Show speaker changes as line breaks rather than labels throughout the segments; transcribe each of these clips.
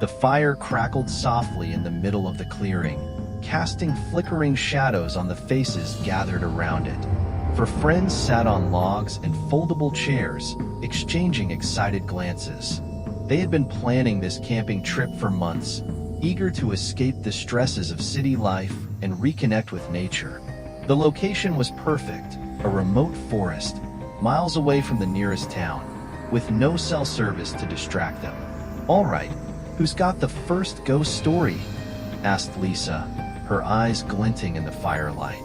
The fire crackled softly in the middle of the clearing, casting flickering shadows on the faces gathered around it. Her friends sat on logs and foldable chairs, exchanging excited glances. They had been planning this camping trip for months, eager to escape the stresses of city life and reconnect with nature. The location was perfect, a remote forest, miles away from the nearest town, with no cell service to distract them. "All right, who's got the first ghost story?" asked Lisa, her eyes glinting in the firelight.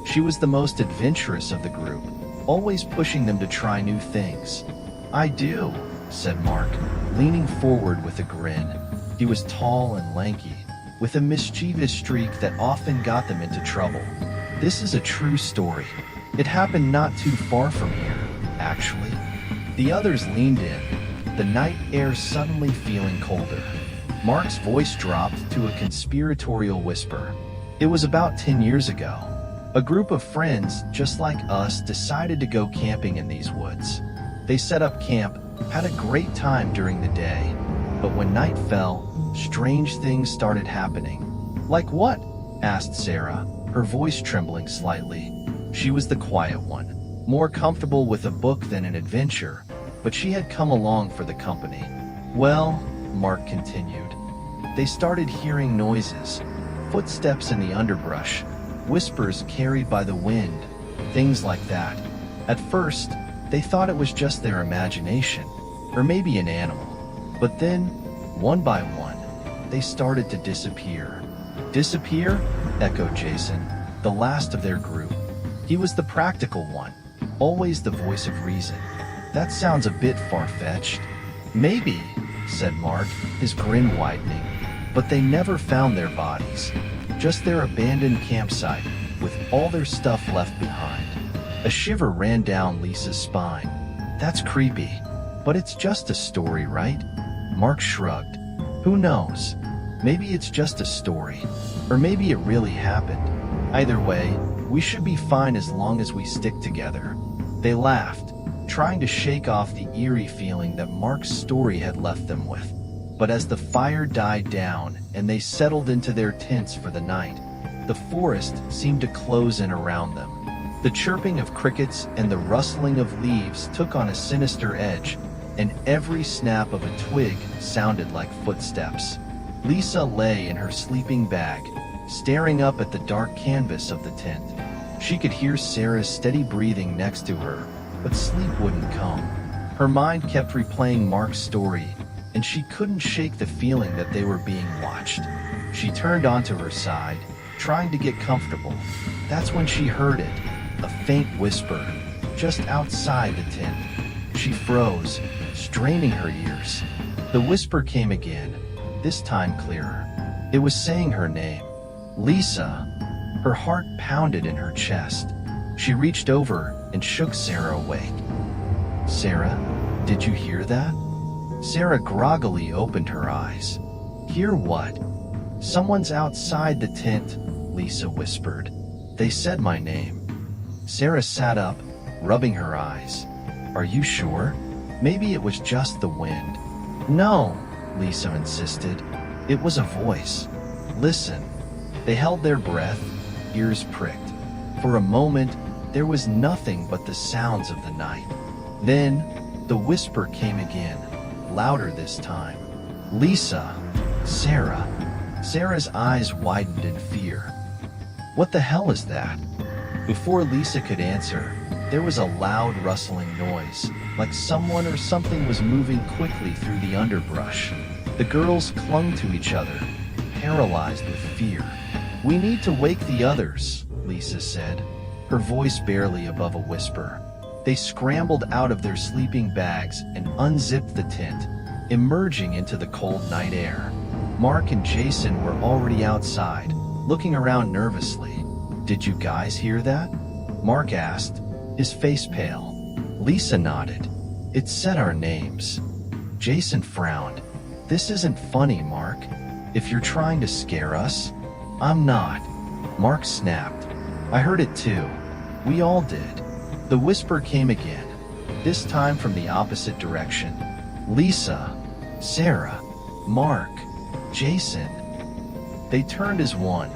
She was the most adventurous of the group, always pushing them to try new things. "I do," said Mark, leaning forward with a grin. He was tall and lanky, with a mischievous streak that often got them into trouble. "This is a true story. It happened not too far from here, actually." The others leaned in, the night air suddenly feeling colder. Mark's voice dropped to a conspiratorial whisper. "It was about 10 years ago. A group of friends, just like us, decided to go camping in these woods. They set up camp, had a great time during the day, but when night fell, strange things started happening." "Like what?" asked Sarah, her voice trembling slightly. She was the quiet one, more comfortable with a book than an adventure, but she had come along for the company. "Well," Mark continued, "they started hearing noises, footsteps in the underbrush, whispers carried by the wind, things like that. At first, they thought it was just their imagination, or maybe an animal. But then, one by one, they started to disappear." "Disappear?" echoed Jason, the last of their group. He was the practical one, always the voice of reason. "That sounds a bit far-fetched." "Maybe," said Mark, his grin widening. "But they never found their bodies, just their abandoned campsite, with all their stuff left behind." A shiver ran down Lisa's spine. "That's creepy. But it's just a story, right?" Mark shrugged. "Who knows? Maybe it's just a story. Or maybe it really happened. Either way, we should be fine as long as we stick together." They laughed, trying to shake off the eerie feeling that Mark's story had left them with. But as the fire died down and they settled into their tents for the night, the forest seemed to close in around them. The chirping of crickets and the rustling of leaves took on a sinister edge, and every snap of a twig sounded like footsteps. Lisa lay in her sleeping bag, staring up at the dark canvas of the tent. She could hear Sarah's steady breathing next to her, but sleep wouldn't come. Her mind kept replaying Mark's story, and she couldn't shake the feeling that they were being watched. She turned onto her side, trying to get comfortable. That's when she heard it, a faint whisper, just outside the tent. She froze, straining her ears. The whisper came again, this time clearer. It was saying her name, Lisa. Her heart pounded in her chest. She reached over and shook Sarah awake. "Sarah, did you hear that?" Sarah groggily opened her eyes. "Hear what?" "Someone's outside the tent," Lisa whispered. "They said my name." Sarah sat up, rubbing her eyes. "Are you sure? Maybe it was just the wind." "No," Lisa insisted. "It was a voice. Listen." They held their breath, ears pricked. For a moment, there was nothing but the sounds of the night. Then, the whisper came again, louder this time. "Lisa, Sarah." Sarah's eyes widened in fear. "What the hell is that?" Before Lisa could answer, there was a loud rustling noise, like someone or something was moving quickly through the underbrush. The girls clung to each other, paralyzed with fear. "We need to wake the others," Lisa said, her voice barely above a whisper. They scrambled out of their sleeping bags and unzipped the tent, emerging into the cold night air. Mark and Jason were already outside, looking around nervously. "Did you guys hear that?" Mark asked, his face pale. Lisa nodded. "It said our names." Jason frowned. "This isn't funny, Mark. If you're trying to scare us." "I'm not." Mark snapped. "I heard it too. We all did." The whisper came again, this time from the opposite direction. "Lisa, Sarah, Mark." Jason. They turned as one,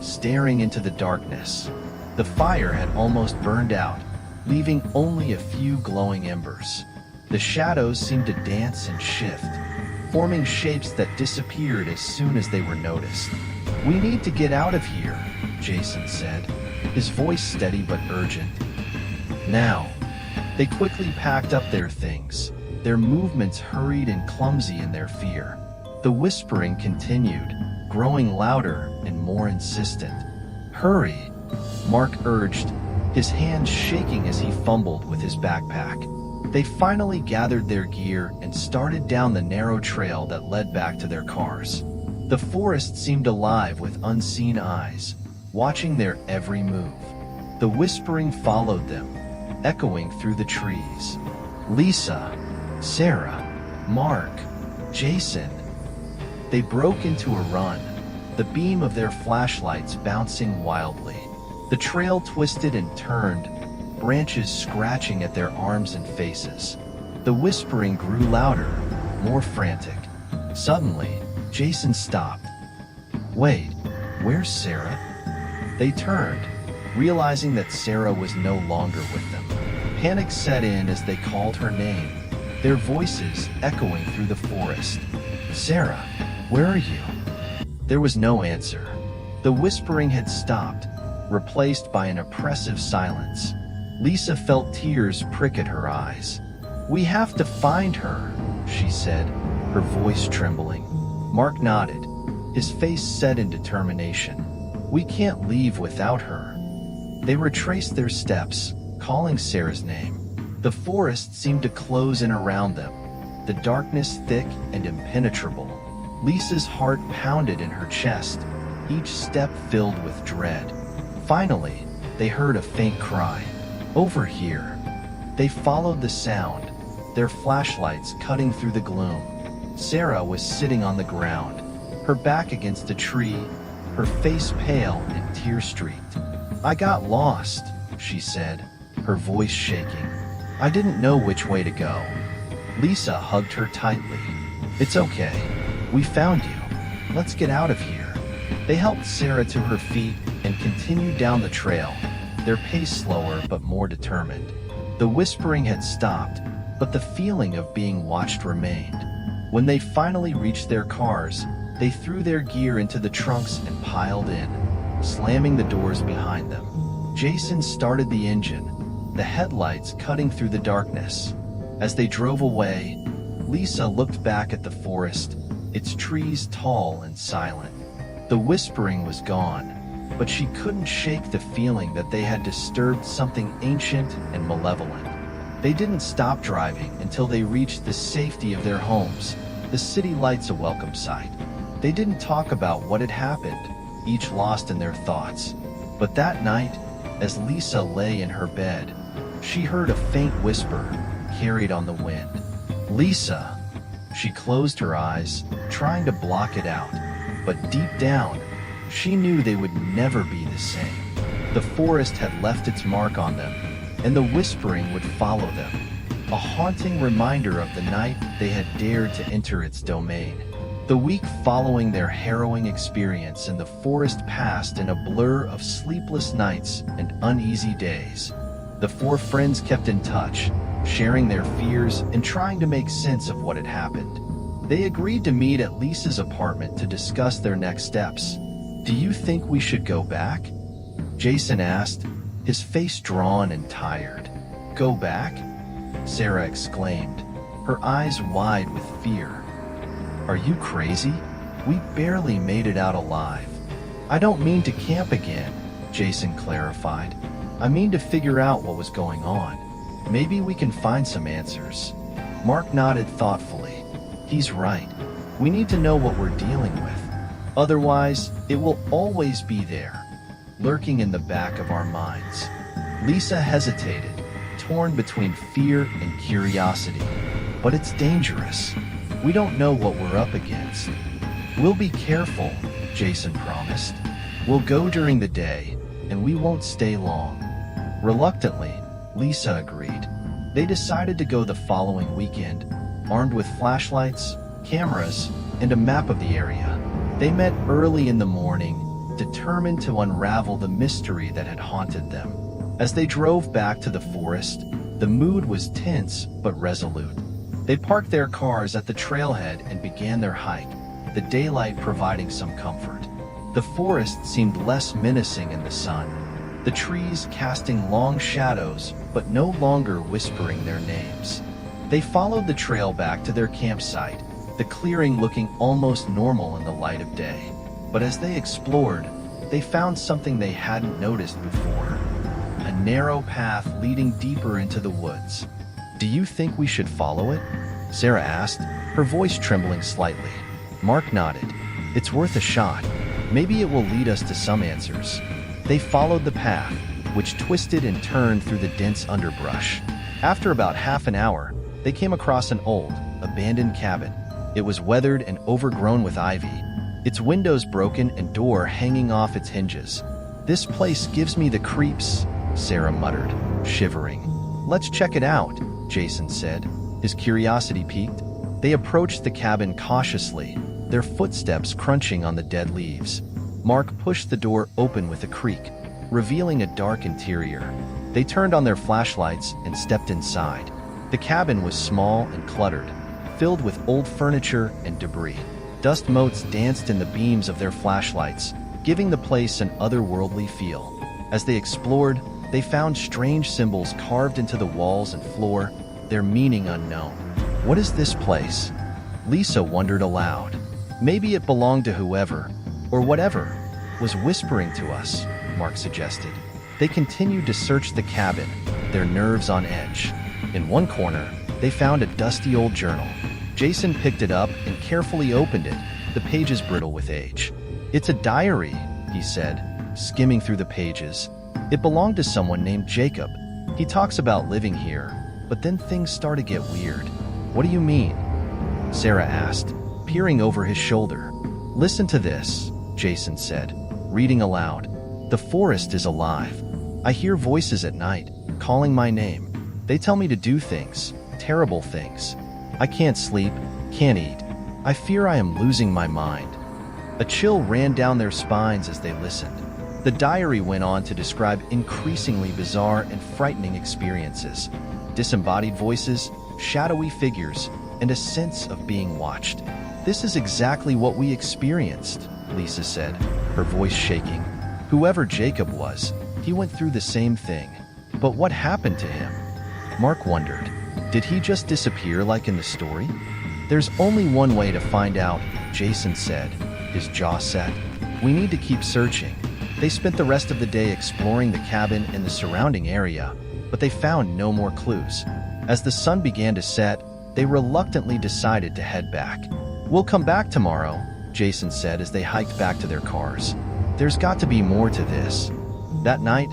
staring into the darkness. The fire had almost burned out, leaving only a few glowing embers. The shadows seemed to dance and shift, forming shapes that disappeared as soon as they were noticed. "We need to get out of here," Jason said, his voice steady but urgent. "Now." They quickly packed up their things, their movements hurried and clumsy in their fear. The whispering continued, growing louder and more insistent. "Hurry," Mark urged, his hands shaking as he fumbled with his backpack. They finally gathered their gear and started down the narrow trail that led back to their cars. The forest seemed alive with unseen eyes, watching their every move. The whispering followed them, echoing through the trees. Lisa, Sarah, Mark, Jason. They broke into a run, the beam of their flashlights bouncing wildly. The trail twisted and turned, branches scratching at their arms and faces. The whispering grew louder, more frantic. Suddenly, Jason stopped. "Wait, where's Sarah?" They turned, realizing that Sarah was no longer with them. Panic set in as they called her name, their voices echoing through the forest. "Sarah, where are you?" There was no answer. The whispering had stopped, replaced by an oppressive silence. Lisa felt tears prick at her eyes. "We have to find her," she said, her voice trembling. Mark nodded, his face set in determination. "We can't leave without her." They retraced their steps, calling Sarah's name. The forest seemed to close in around them, the darkness thick and impenetrable. Lisa's heart pounded in her chest, each step filled with dread. Finally, they heard a faint cry. "Over here." They followed the sound, their flashlights cutting through the gloom. Sarah was sitting on the ground, her back against a tree, her face pale and tear-streaked. "I got lost," she said, her voice shaking. "I didn't know which way to go." Lisa hugged her tightly. "It's okay. We found you. Let's get out of here." They helped Sarah to her feet and continued down the trail, their pace slower but more determined. The whispering had stopped, but the feeling of being watched remained. When they finally reached their cars, they threw their gear into the trunks and piled in, slamming the doors behind them. Jason started the engine, the headlights cutting through the darkness. As they drove away, Lisa looked back at the forest, its trees tall and silent. The whispering was gone, but she couldn't shake the feeling that they had disturbed something ancient and malevolent. They didn't stop driving until they reached the safety of their homes, the city lights a welcome sight. They didn't talk about what had happened, each lost in their thoughts. But that night, as Lisa lay in her bed, she heard a faint whisper, carried on the wind. "Lisa." She closed her eyes, trying to block it out, but deep down, she knew they would never be the same. The forest had left its mark on them, and the whispering would follow them, a haunting reminder of the night they had dared to enter its domain. The week following their harrowing experience in the forest passed in a blur of sleepless nights and uneasy days. The four friends kept in touch, sharing their fears and trying to make sense of what had happened. They agreed to meet at Lisa's apartment to discuss their next steps. "Do you think we should go back?" Jason asked, his face drawn and tired. "Go back?" Sarah exclaimed, her eyes wide with fear. "Are you crazy? We barely made it out alive." "I don't mean to camp again," Jason clarified. "I mean to figure out what was going on. Maybe we can find some answers." Mark nodded thoughtfully. "He's right. We need to know what we're dealing with. Otherwise, it will always be there, lurking in the back of our minds." Lisa hesitated, torn between fear and curiosity. "But it's dangerous. We don't know what we're up against." "We'll be careful," Jason promised. "We'll go during the day, and we won't stay long." Reluctantly, Lisa agreed. They decided to go the following weekend, armed with flashlights, cameras, and a map of the area. They met early in the morning, determined to unravel the mystery that had haunted them. As they drove back to the forest, the mood was tense but resolute. They parked their cars at the trailhead and began their hike, the daylight providing some comfort. The forest seemed less menacing in the sun, the trees casting long shadows but no longer whispering their names. They followed the trail back to their campsite, the clearing looking almost normal in the light of day. But as they explored, they found something they hadn't noticed before. A narrow path leading deeper into the woods. "Do you think we should follow it?" Sarah asked, her voice trembling slightly. Mark nodded. "It's worth a shot. Maybe it will lead us to some answers." They followed the path, which twisted and turned through the dense underbrush. After about half an hour, they came across an old, abandoned cabin. It was weathered and overgrown with ivy, its windows broken and door hanging off its hinges. "This place gives me the creeps," Sarah muttered, shivering. "Let's check it out," Jason said, his curiosity piqued. They approached the cabin cautiously, their footsteps crunching on the dead leaves. Mark pushed the door open with a creak, revealing a dark interior. They turned on their flashlights and stepped inside. The cabin was small and cluttered, filled with old furniture and debris. Dust motes danced in the beams of their flashlights, giving the place an otherworldly feel. As they explored, they found strange symbols carved into the walls and floor, their meaning unknown. "What is this place?" Lisa wondered aloud. "Maybe it belonged to whoever, or whatever, was whispering to us," Mark suggested. They continued to search the cabin, their nerves on edge. In one corner, they found a dusty old journal. Jason picked it up and carefully opened it, the pages brittle with age. "It's a diary," he said, skimming through the pages. "It belonged to someone named Jacob. He talks about living here, but then things start to get weird." "What do you mean?" Sarah asked, peering over his shoulder. "Listen to this," Jason said, reading aloud. "The forest is alive. I hear voices at night, calling my name. They tell me to do things, terrible things. I can't sleep, can't eat. I fear I am losing my mind." A chill ran down their spines as they listened. The diary went on to describe increasingly bizarre and frightening experiences. Disembodied voices, shadowy figures, and a sense of being watched. "This is exactly what we experienced," Lisa said, her voice shaking. "Whoever Jacob was, he went through the same thing. But what happened to him?" Mark wondered. Did he just disappear like in the story? "There's only one way to find out," Jason said, his jaw set. "We need to keep searching." They spent the rest of the day exploring the cabin and the surrounding area, but they found no more clues. As the sun began to set, they reluctantly decided to head back. "We'll come back tomorrow," Jason said as they hiked back to their cars. "There's got to be more to this." That night,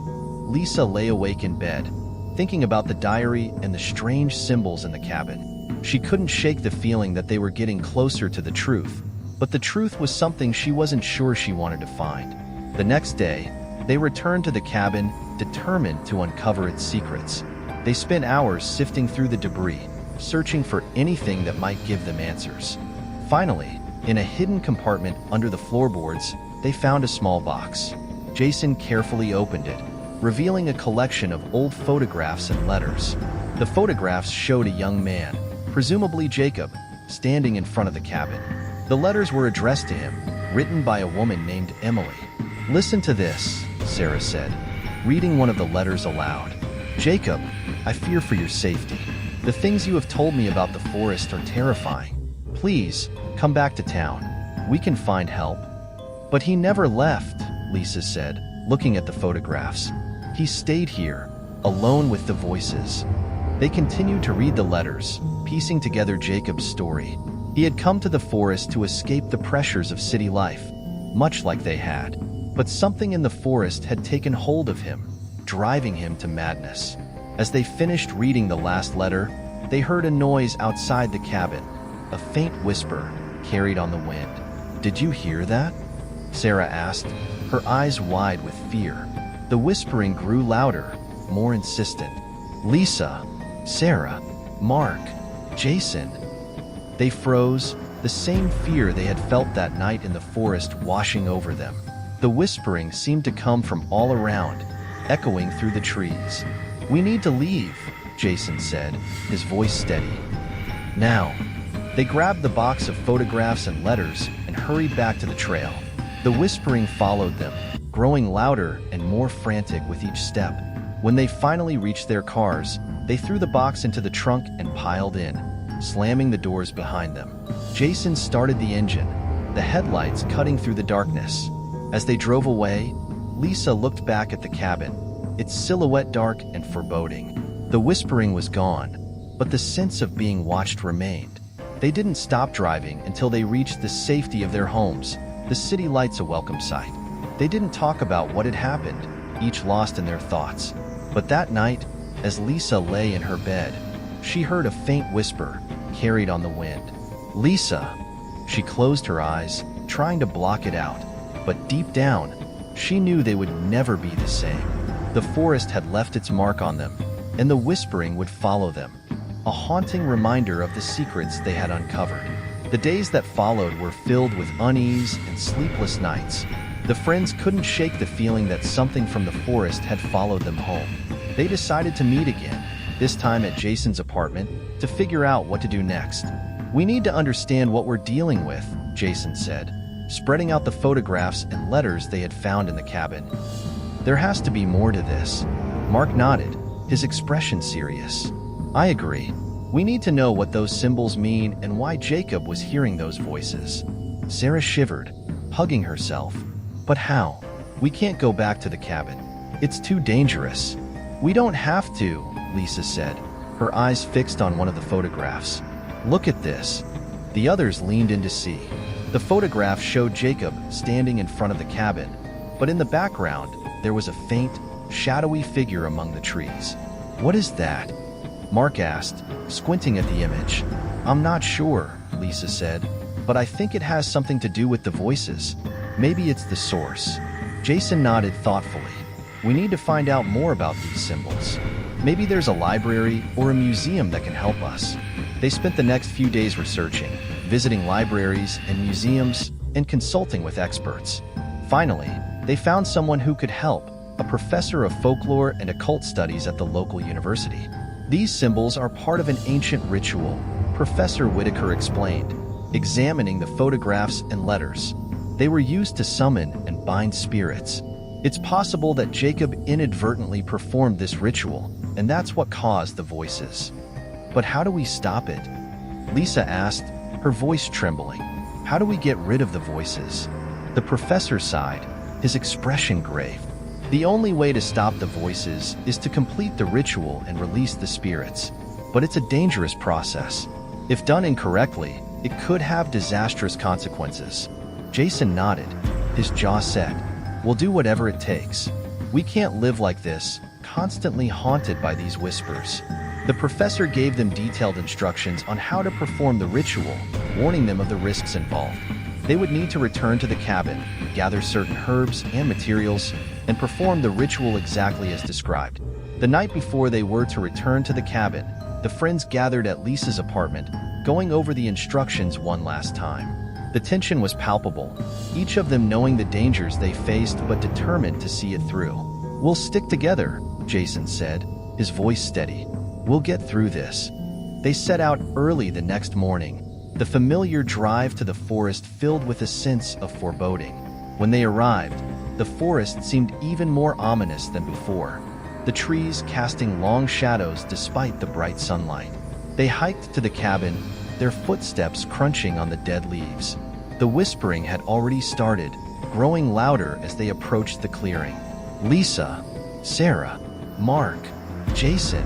Lisa lay awake in bed, thinking about the diary and the strange symbols in the cabin. She couldn't shake the feeling that they were getting closer to the truth, but the truth was something she wasn't sure she wanted to find. The next day, they returned to the cabin, determined to uncover its secrets. They spent hours sifting through the debris, searching for anything that might give them answers. Finally, in a hidden compartment under the floorboards, they found a small box. Jason carefully opened it, revealing a collection of old photographs and letters. The photographs showed a young man, presumably Jacob, standing in front of the cabin. The letters were addressed to him, written by a woman named Emily. "Listen to this," Sarah said, reading one of the letters aloud. "Jacob, I fear for your safety. The things you have told me about the forest are terrifying. Please, come back to town. We can find help." "But he never left," Lisa said, looking at the photographs. "He stayed here, alone with the voices." They continued to read the letters, piecing together Jacob's story. He had come to the forest to escape the pressures of city life, much like they had. But something in the forest had taken hold of him, driving him to madness. As they finished reading the last letter, they heard a noise outside the cabin, a faint whisper carried on the wind. "Did you hear that?" Sarah asked, her eyes wide with fear. The whispering grew louder, more insistent. Lisa, Sarah, Mark, Jason. They froze, the same fear they had felt that night in the forest washing over them. The whispering seemed to come from all around, echoing through the trees. "We need to leave," Jason said, his voice steady. "Now." They grabbed the box of photographs and letters and hurried back to the trail. The whispering followed them, growing louder and more frantic with each step. When they finally reached their cars, they threw the box into the trunk and piled in, slamming the doors behind them. Jason started the engine, the headlights cutting through the darkness. As they drove away, Lisa looked back at the cabin, its silhouette dark and foreboding. The whispering was gone, but the sense of being watched remained. They didn't stop driving until they reached the safety of their homes, the city lights a welcome sight. They didn't talk about what had happened, each lost in their thoughts. But that night, as Lisa lay in her bed, she heard a faint whisper, carried on the wind. "Lisa!" She closed her eyes, trying to block it out. But deep down, she knew they would never be the same. The forest had left its mark on them, and the whispering would follow them, a haunting reminder of the secrets they had uncovered. The days that followed were filled with unease and sleepless nights. The friends couldn't shake the feeling that something from the forest had followed them home. They decided to meet again, this time at Jason's apartment, to figure out what to do next. "We need to understand what we're dealing with," Jason said, spreading out the photographs and letters they had found in the cabin. "There has to be more to this." Mark nodded, his expression serious. "I agree. We need to know what those symbols mean and why Jacob was hearing those voices." Sarah shivered, hugging herself. "But how? We can't go back to the cabin. It's too dangerous." "We don't have to," Lisa said, her eyes fixed on one of the photographs. "Look at this." The others leaned in to see. The photograph showed Jacob standing in front of the cabin, but in the background, there was a faint, shadowy figure among the trees. "What is that?" Mark asked, squinting at the image. "I'm not sure," Lisa said, "but I think it has something to do with the voices. Maybe it's the source." Jason nodded thoughtfully. "We need to find out more about these symbols. Maybe there's a library or a museum that can help us." They spent the next few days researching, visiting libraries and museums, and consulting with experts. Finally, they found someone who could help, a professor of folklore and occult studies at the local university. "These symbols are part of an ancient ritual," Professor Whitaker explained, examining the photographs and letters. "They were used to summon and bind spirits. It's possible that Jacob inadvertently performed this ritual, and that's what caused the voices." "But how do we stop it?" Lisa asked, her voice trembling. "How do we get rid of the voices?" The professor sighed, his expression grave. "The only way to stop the voices is to complete the ritual and release the spirits. But it's a dangerous process. If done incorrectly, it could have disastrous consequences." Jason nodded, his jaw set. "We'll do whatever it takes. We can't live like this, constantly haunted by these whispers." The professor gave them detailed instructions on how to perform the ritual, warning them of the risks involved. They would need to return to the cabin, gather certain herbs and materials, and perform the ritual exactly as described. The night before they were to return to the cabin, the friends gathered at Lisa's apartment, going over the instructions one last time. The tension was palpable, each of them knowing the dangers they faced but determined to see it through. "We'll stick together," Jason said, his voice steady. "We'll get through this." They set out early the next morning, the familiar drive to the forest filled with a sense of foreboding. When they arrived, the forest seemed even more ominous than before, the trees casting long shadows despite the bright sunlight. They hiked to the cabin, their footsteps crunching on the dead leaves. The whispering had already started, growing louder as they approached the clearing. Lisa, Sarah, Mark, Jason.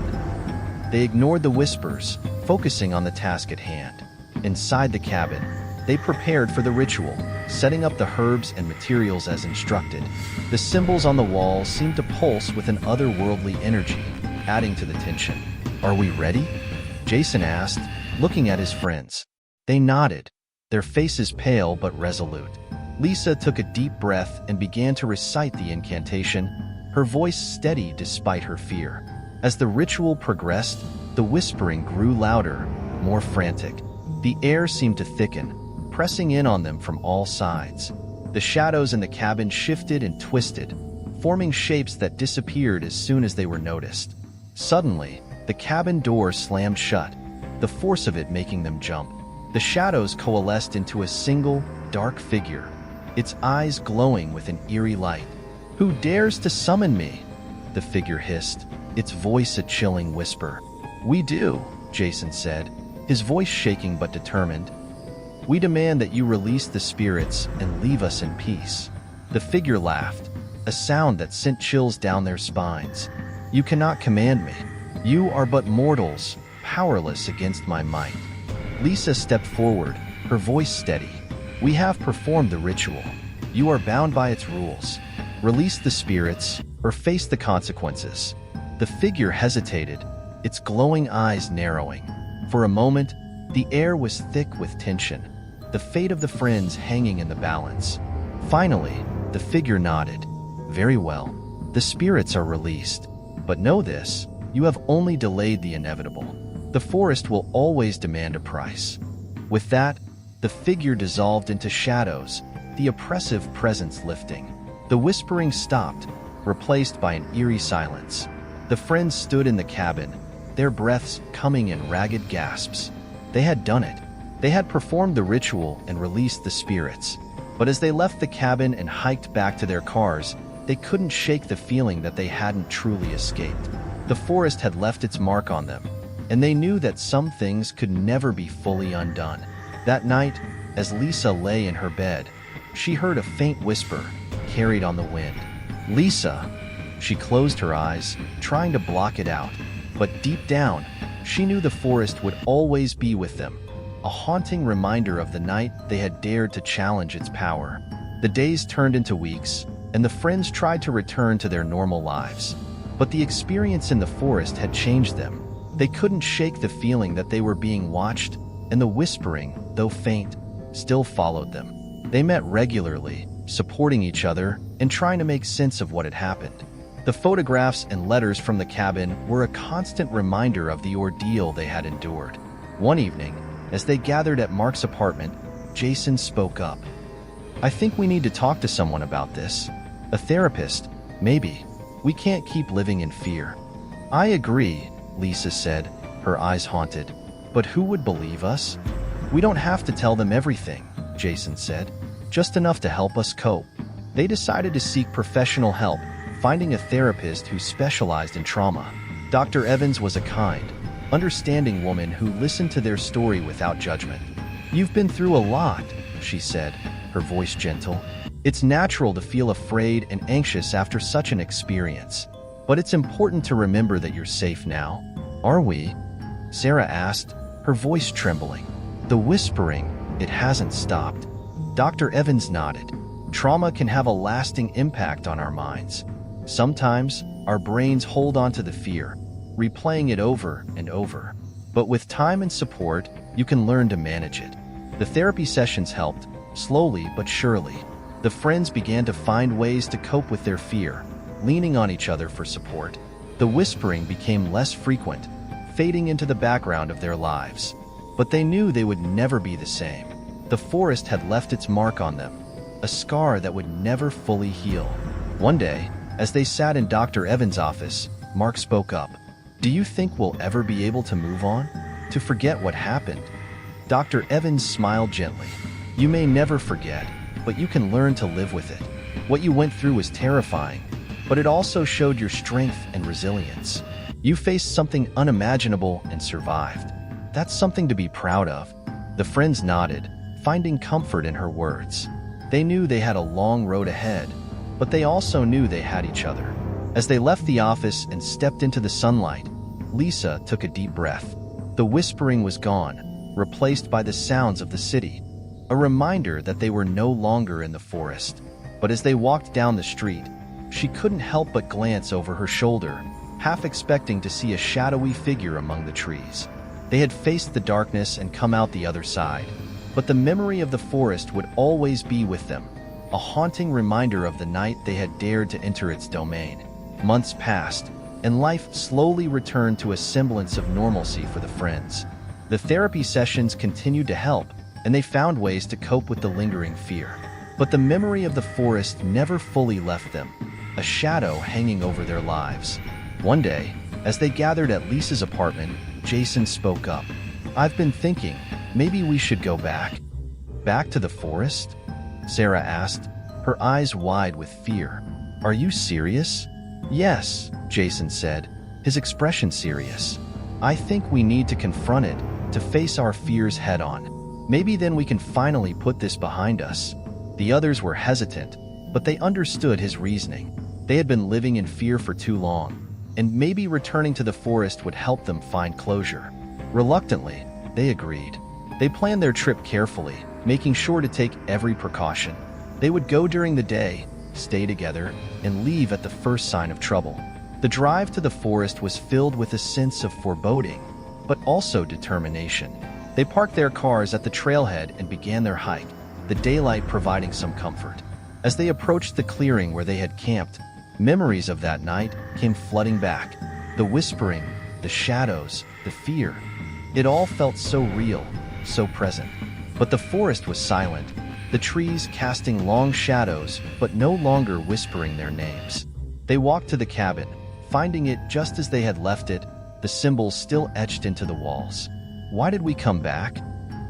They ignored the whispers, focusing on the task at hand. Inside the cabin, they prepared for the ritual, setting up the herbs and materials as instructed. The symbols on the wall seemed to pulse with an otherworldly energy, adding to the tension. "Are we ready?" Jason asked, looking at his friends. They nodded, their faces pale but resolute. Lisa took a deep breath and began to recite the incantation, her voice steady despite her fear. As the ritual progressed, the whispering grew louder, more frantic. The air seemed to thicken, pressing in on them from all sides. The shadows in the cabin shifted and twisted, forming shapes that disappeared as soon as they were noticed. Suddenly, the cabin door slammed shut, the force of it making them jump. The shadows coalesced into a single, dark figure, its eyes glowing with an eerie light. "Who dares to summon me?" the figure hissed, its voice a chilling whisper. "We do," Jason said, his voice shaking but determined. "We demand that you release the spirits and leave us in peace." The figure laughed, a sound that sent chills down their spines. "You cannot command me. You are but mortals, powerless against my might." Lisa stepped forward, her voice steady. "We have performed the ritual. You are bound by its rules. Release the spirits, or face the consequences." The figure hesitated, its glowing eyes narrowing. For a moment, the air was thick with tension, the fate of the friends hanging in the balance. Finally, the figure nodded. "Very well. The spirits are released. But know this, you have only delayed the inevitable. The forest will always demand a price." With that, the figure dissolved into shadows, the oppressive presence lifting. The whispering stopped, replaced by an eerie silence. The friends stood in the cabin, their breaths coming in ragged gasps. They had done it. They had performed the ritual and released the spirits. But as they left the cabin and hiked back to their cars, they couldn't shake the feeling that they hadn't truly escaped. The forest had left its mark on them, and they knew that some things could never be fully undone. That night, as Lisa lay in her bed, she heard a faint whisper, carried on the wind. "Lisa!" She closed her eyes, trying to block it out. But deep down, she knew the forest would always be with them, a haunting reminder of the night they had dared to challenge its power. The days turned into weeks, and the friends tried to return to their normal lives. But the experience in the forest had changed them. They couldn't shake the feeling that they were being watched, and the whispering, though faint, still followed them. They met regularly, supporting each other and trying to make sense of what had happened. The photographs and letters from the cabin were a constant reminder of the ordeal they had endured. One evening, as they gathered at Mark's apartment, Jason spoke up. "I think we need to talk to someone about this. A therapist, maybe. We can't keep living in fear." "I agree," Lisa said, her eyes haunted. "But who would believe us?" "We don't have to tell them everything," Jason said. "Just enough to help us cope." They decided to seek professional help, finding a therapist who specialized in trauma. Dr. Evans was a kind, understanding woman who listened to their story without judgment. "You've been through a lot," she said, her voice gentle. "It's natural to feel afraid and anxious after such an experience. But it's important to remember that you're safe now." "Are we?" Sarah asked, her voice trembling. The whispering, it hasn't stopped. Dr. Evans nodded. "Trauma can have a lasting impact on our minds. Sometimes, our brains hold on to the fear, replaying it over and over. But with time and support, you can learn to manage it." The therapy sessions helped, slowly but surely. The friends began to find ways to cope with their fear, leaning on each other for support. The whispering became less frequent, fading into the background of their lives. But they knew they would never be the same. The forest had left its mark on them, a scar that would never fully heal. One day, as they sat in Dr. Evans' office, Mark spoke up. "Do you think we'll ever be able to move on? To forget what happened?" Dr. Evans smiled gently. "You may never forget, but you can learn to live with it. What you went through was terrifying, but it also showed your strength and resilience. You faced something unimaginable and survived. That's something to be proud of." The friends nodded, finding comfort in her words. They knew they had a long road ahead, but they also knew they had each other. As they left the office and stepped into the sunlight, Lisa took a deep breath. The whispering was gone, replaced by the sounds of the city, a reminder that they were no longer in the forest. But as they walked down the street, she couldn't help but glance over her shoulder, half expecting to see a shadowy figure among the trees. They had faced the darkness and come out the other side, but the memory of the forest would always be with them, a haunting reminder of the night they had dared to enter its domain. Months passed, and life slowly returned to a semblance of normalcy for the friends. The therapy sessions continued to help, and they found ways to cope with the lingering fear. But the memory of the forest never fully left them, a shadow hanging over their lives. One day, as they gathered at Lisa's apartment, Jason spoke up. "I've been thinking, maybe we should go back." "Back to the forest?" Sarah asked, her eyes wide with fear. "Are you serious?" "Yes," Jason said, his expression serious. "I think we need to confront it, to face our fears head-on. Maybe then we can finally put this behind us." The others were hesitant, but they understood his reasoning. They had been living in fear for too long, and maybe returning to the forest would help them find closure. Reluctantly, they agreed. They planned their trip carefully, making sure to take every precaution. They would go during the day, stay together, and leave at the first sign of trouble. The drive to the forest was filled with a sense of foreboding, but also determination. They parked their cars at the trailhead and began their hike, the daylight providing some comfort. As they approached the clearing where they had camped, memories of that night came flooding back. The whispering, the shadows, the fear. It all felt so real, so present. But the forest was silent, the trees casting long shadows but no longer whispering their names. They walked to the cabin, finding it just as they had left it, the symbols still etched into the walls. "Why did we come back?"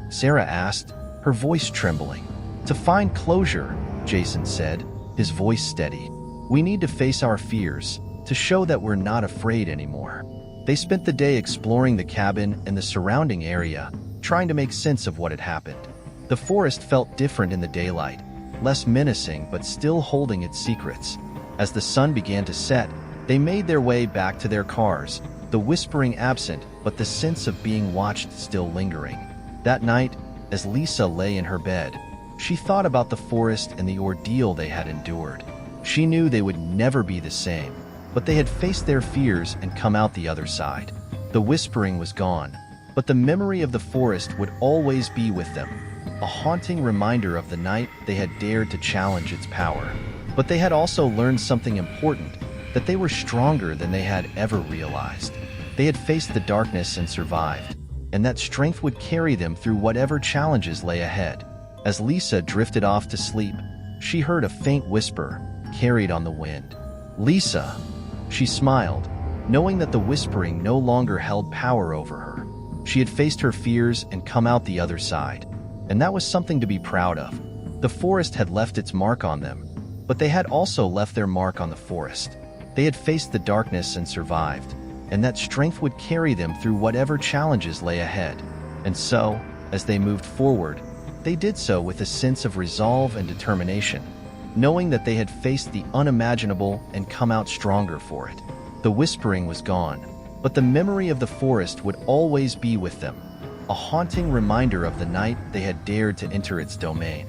Sarah asked, her voice trembling. "To find closure," Jason said, his voice steady. "We need to face our fears, to show that we're not afraid anymore." They spent the day exploring the cabin and the surrounding area, trying to make sense of what had happened. The forest felt different in the daylight, less menacing but still holding its secrets. As the sun began to set, they made their way back to their cars, the whispering absent but the sense of being watched still lingering. That night, as Lisa lay in her bed, she thought about the forest and the ordeal they had endured. She knew they would never be the same, but they had faced their fears and come out the other side. The whispering was gone, but the memory of the forest would always be with them, a haunting reminder of the night they had dared to challenge its power. But they had also learned something important, that they were stronger than they had ever realized. They had faced the darkness and survived, and that strength would carry them through whatever challenges lay ahead. As Lisa drifted off to sleep, she heard a faint whisper, carried on the wind. "Lisa!" She smiled, knowing that the whispering no longer held power over her. She had faced her fears and come out the other side, and that was something to be proud of. The forest had left its mark on them, but they had also left their mark on the forest. They had faced the darkness and survived, and that strength would carry them through whatever challenges lay ahead. And so, as they moved forward, they did so with a sense of resolve and determination, knowing that they had faced the unimaginable and come out stronger for it. The whispering was gone, but the memory of the forest would always be with them, a haunting reminder of the night they had dared to enter its domain.